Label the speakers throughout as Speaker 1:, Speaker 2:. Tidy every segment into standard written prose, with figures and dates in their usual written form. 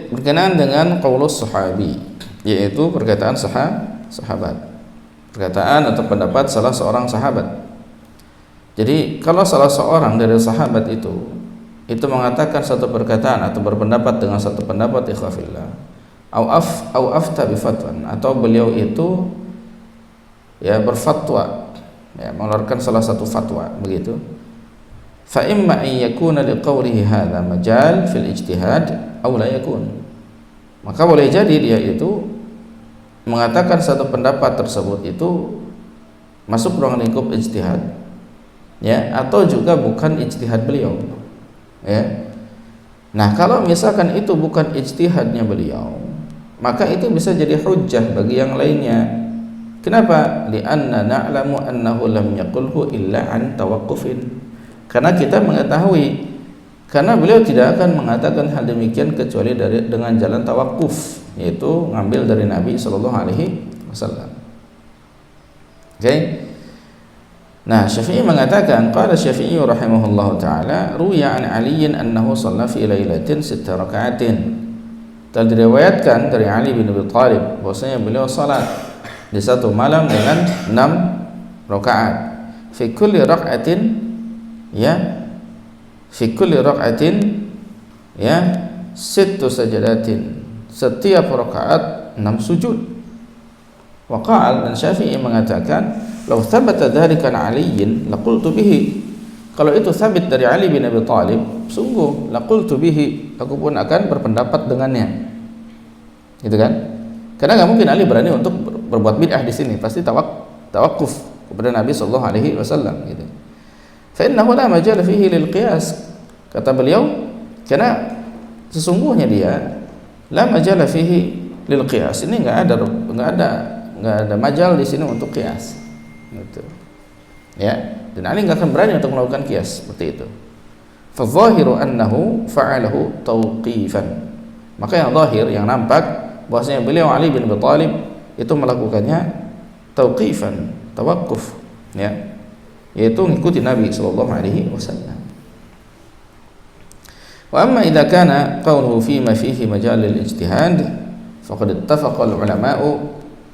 Speaker 1: Berkenaan dengan qaulus sahabi, yaitu perkataan sahabat, perkataan atau pendapat salah seorang sahabat. Jadi kalau salah seorang dari sahabat itu mengatakan satu perkataan atau berpendapat dengan satu pendapat, ikhwafillah, au afta bi fatwan, atau beliau itu berfatwa, mengeluarkan salah satu fatwa begitu, fa imma an yakuna liqawlihi hadza majal fil ijtihad aw la yakun, maka boleh jadi dia itu mengatakan satu pendapat tersebut itu masuk ruang lingkup ijtihad, atau juga bukan ijtihad beliau, Nah, kalau misalkan itu bukan ijtihadnya beliau, maka itu bisa jadi hujjah bagi yang lainnya. Kenapa? Li'anna na'lamu annahu lam yaqulhu illa an tawaqqufin. Karena kita mengetahui, karena beliau tidak akan mengatakan hal demikian kecuali dengan jalan tawakuf, yaitu ngambil dari Nabi sallallahu alaihi wasallam. Nah, Syafi'i mengatakan, qala Syafi'i rahimahullahu taala, ruya an Ali annahu shalla fi lailatin 6 raka'atin. Telah diriwayatkan dari Ali bin Abi Thalib bahwasanya beliau salat di satu malam dengan 6 rakaat. Fi kulli raka'atin sittu sajadatin. Setiap rakaat 6 sujud. Wa qala, dan Syafi'i mengatakan, law thabata dzalika an Aliyin laqultu bihi. Kalau itu sabit dari Ali bin Abi Thalib, sungguh laqultu bihi, aku pun akan berpendapat dengannya. Gitu kan? Karena enggak mungkin Ali berani untuk berbuat bid'ah di sini, pasti tawakuf kepada Nabi sallallahu alaihi wasallam gitu. Fa innahu la majal fihi lil qiyas. Kata beliau, karena sesungguhnya dia la majal fihi lil qiyas. Ini enggak ada majal di sini untuk qiyas. Gitu. Dan Ali enggak akan berani untuk melakukan qiyas seperti itu. Fa dhahiru annahu fa'alahu tawqifan. Maka yang zahir, yang nampak bahwasanya beliau Ali bin Abi Thalib itu melakukannya tauqifan, tawakuf, yaitu mengikuti Nabi sallallahu alaihi wasallam. Wa amma idza kana qawluhu fi ma fihi majal lil ijtihad faqad ittafaqa al ulama'u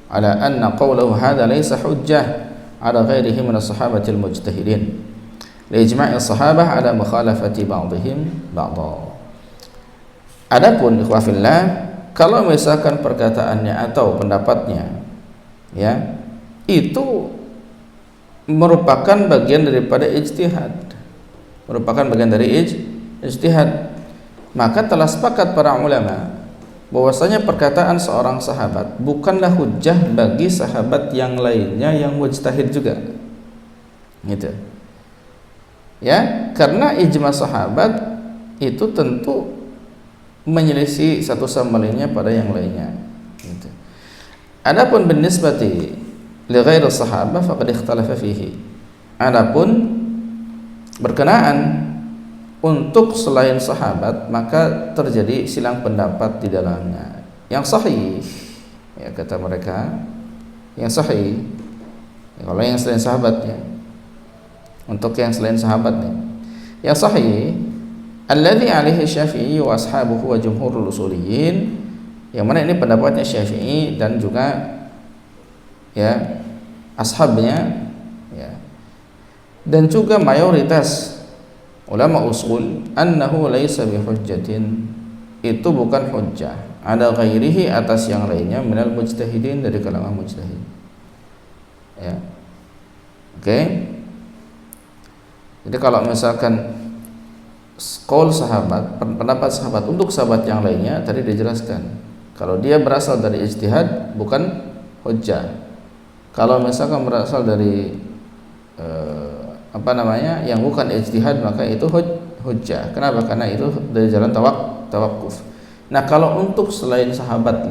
Speaker 1: ala anna qawluhu hadha laysa hujjah ala ghairihi min as-sahabati al mujtahidin li ijma'i as-sahabah ala mukhalafati ba'dihim ba'dha. Adapun ikhwafillah, kalau misalkan perkataannya atau pendapatnya itu merupakan bagian daripada ijtihad, maka telah sepakat para ulama bahwasanya perkataan seorang sahabat bukanlah hujjah bagi sahabat yang lainnya yang mujtahid juga, gitu. Karena ijma sahabat itu tentu menyelisih satu sama lainnya pada yang lainnya, gitu. Adapun binisbati li ghairi sahabah faqad ikhtalafa fihi. Adapun berkenaan untuk selain sahabat, maka terjadi silang pendapat di dalamnya. Yang sahih, kata mereka, yang sahih, kalau yang selain sahabatnya, untuk yang selain sahabatnya, yang sahih alladzi alaihi Syafi'i wa ashabuhu wa jumhurul usuliyyin, yang mana ini pendapatnya Syafi'i dan juga ashabnya, dan juga mayoritas ulama usul, annahu laisa bihujjatin, itu bukan hujjah, ada ghairihi, atas yang lainnya, minal mujtahidin, dari kalangan mujtahid. Jadi kalau misalkan qaul sahabat, pendapat sahabat untuk sahabat yang lainnya, tadi dijelaskan kalau dia berasal dari ijtihad bukan hujjah. Kalau misalkan berasal dari yang bukan ijtihad, maka itu hujjah. Kenapa? Karena itu dari jalan tawakuf. Nah, kalau untuk selain sahabat,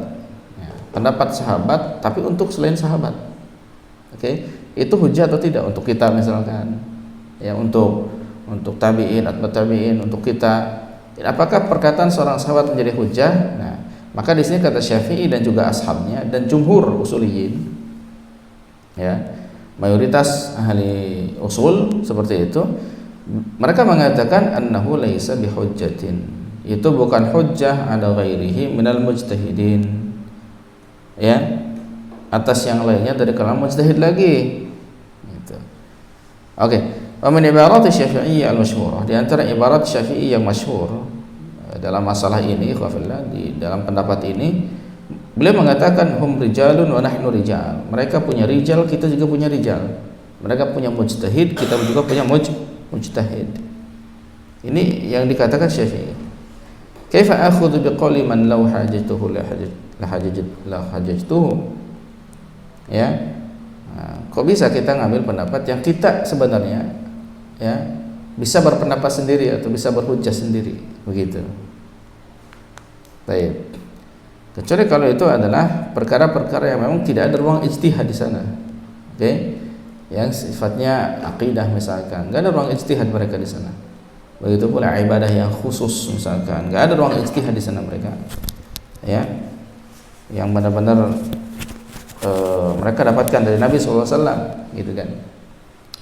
Speaker 1: pendapat sahabat tapi untuk selain sahabat, itu hujjah atau tidak untuk kita misalkan, untuk tabi'in atau tabi'in, untuk kita, apakah perkataan seorang sahabat menjadi hujjah? Nah, maka di sini kata Syafi'i dan juga ashabnya dan jumhur usuliyin, mayoritas ahli usul seperti itu, mereka mengatakan annahu laisa bihujjatin, itu bukan hujjah ala ghairihi minal mujtahidin, ya, atas yang lainnya dari kalangan mujtahid lagi gitu. Oke, wa min ibarat Syafi'i al-masyhurah, di antara ibarat Syafi'i yang masyhur dalam masalah ini, di dalam pendapat ini, beliau mengatakan hum rijalun wa nahnu rijal. Mereka punya rijal, kita juga punya rijal. Mereka punya mujtahid, kita juga punya mujtahid. Ini yang dikatakan Syafi'i. Kaifa akhudhu biqauli man law hajatuhu la hajatuhu, ya. Kok bisa kita ngambil pendapat yang kita sebenarnya, ya, bisa berpendapat sendiri atau bisa berhujjah sendiri, begitu. Baik. Kecuali kalau itu adalah perkara-perkara yang memang tidak ada ruang ijtihad di sana. Oke. Yang sifatnya akidah misalkan, enggak ada ruang ijtihad mereka di sana. Begitu pula ibadah yang khusus misalkan, enggak ada ruang ijtihad di sana mereka. Ya. Yang benar-benar mereka dapatkan dari Nabi SAW, gitu kan.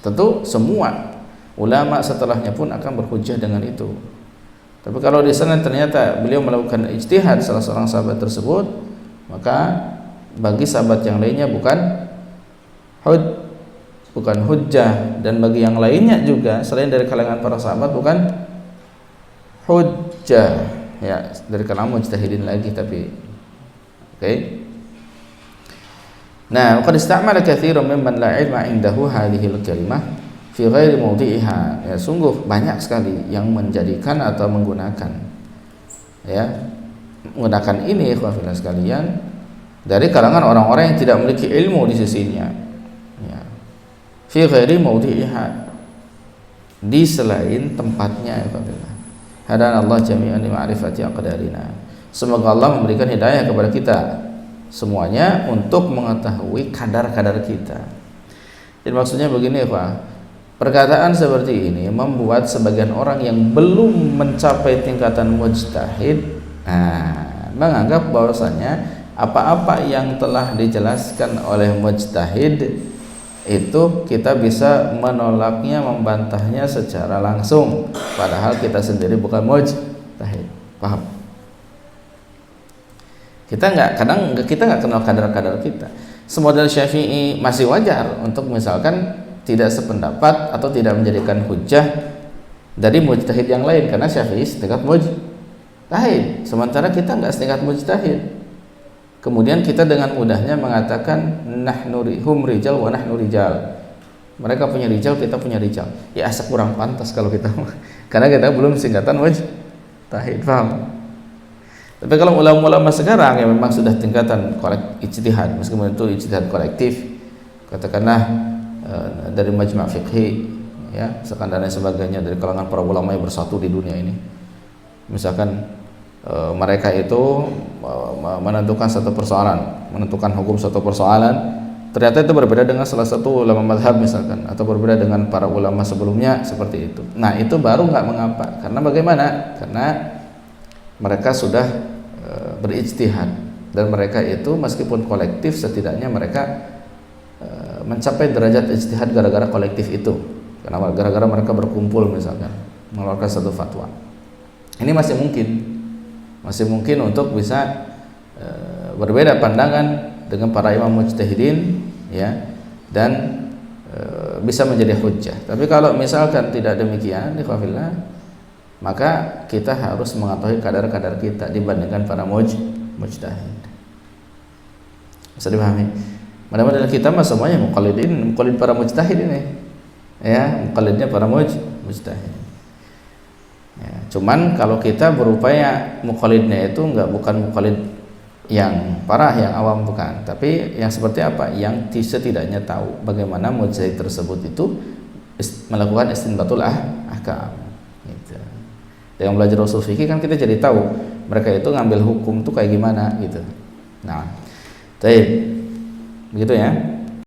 Speaker 1: Tentu semua ulama setelahnya pun akan berhujjah dengan itu. Tapi kalau di sana ternyata beliau melakukan ijtihad salah seorang sahabat tersebut, maka bagi sahabat yang lainnya bukan hujjah, dan bagi yang lainnya juga selain dari kalangan para sahabat bukan hujjah, ya, dari kalangan mujtahidin lagi. Tapi oke. Nah, qad istamala katsirun mimman la ilma indahu hadhihi al-kalimah fi ghairi mawdi'iha. Ya, sungguh banyak sekali yang menjadikan atau menggunakan, ya, menggunakan ini ikhwafillah sekalian dari kalangan orang-orang yang tidak memiliki ilmu di sisinya, ya, fi ghairi mawdi'iha, di selain tempatnya, ikhwafillah. Hadana Allah jami'an li ma'rifati aqdarina. Semoga Allah memberikan hidayah kepada kita semuanya untuk mengetahui kadar-kadar kita. Jadi maksudnya begini, Pak, perkataan seperti ini membuat sebagian orang yang belum mencapai tingkatan mujtahid menganggap bahwasanya apa-apa yang telah dijelaskan oleh mujtahid itu kita bisa menolaknya, membantahnya secara langsung, padahal kita sendiri bukan mujtahid. Paham? Kita nggak kenal kadar-kadar kita. Semodel Syafi'i masih wajar untuk misalkan tidak sependapat atau tidak menjadikan hujjah dari mujtahid yang lain, karena Syafi'i setingkat mujtahid, sementara kita nggak setingkat mujtahid. Kemudian kita dengan mudahnya mengatakan hum rijal wa nahnu rijal. Mereka punya rijal, kita punya rijal. Ya asa kurang pantas kalau kita, karena kita belum singkatan mujtahid, paham? Tapi kalau ulama-ulama sekarang yang memang sudah tingkatan ijtihad, meskipun itu ijtihad kolektif, katakanlah dari majma' fiqhi, ya, misalkan dan lain sebagainya, dari kalangan para ulama yang bersatu di dunia ini, misalkan mereka itu menentukan satu persoalan, menentukan hukum satu persoalan, ternyata itu berbeda dengan salah satu ulama mazhab misalkan, atau berbeda dengan para ulama sebelumnya seperti itu. Nah, itu baru nggak mengapa, karena bagaimana? Karena mereka sudah berijtihad, dan mereka itu meskipun kolektif setidaknya mereka mencapai derajat ijtihad gara-gara kolektif itu, karena gara-gara mereka berkumpul misalkan mengeluarkan satu fatwa. Ini masih mungkin untuk bisa berbeda pandangan dengan para imam mujtahidin, ya, dan bisa menjadi hujjah. Tapi kalau misalkan tidak demikian, ikhwafillah, maka kita harus mengetahui kadar-kadar kita dibandingkan para mujtahid. Bisa dipahami? Mudah-mudahan kita semuanya muqallid para mujtahid ini, ya, muqallidnya para mujtahid. Ya, cuman kalau kita berupaya muqallidnya itu bukan muqallid yang parah, yang awam, bukan, tapi yang seperti apa? Yang setidaknya tahu bagaimana mujtahid tersebut itu melakukan istinbatul ahkam. Dengan belajar usul fikih kan kita jadi tahu mereka itu ngambil hukum tuh kayak gimana gitu. Nah, baik, begitu ya.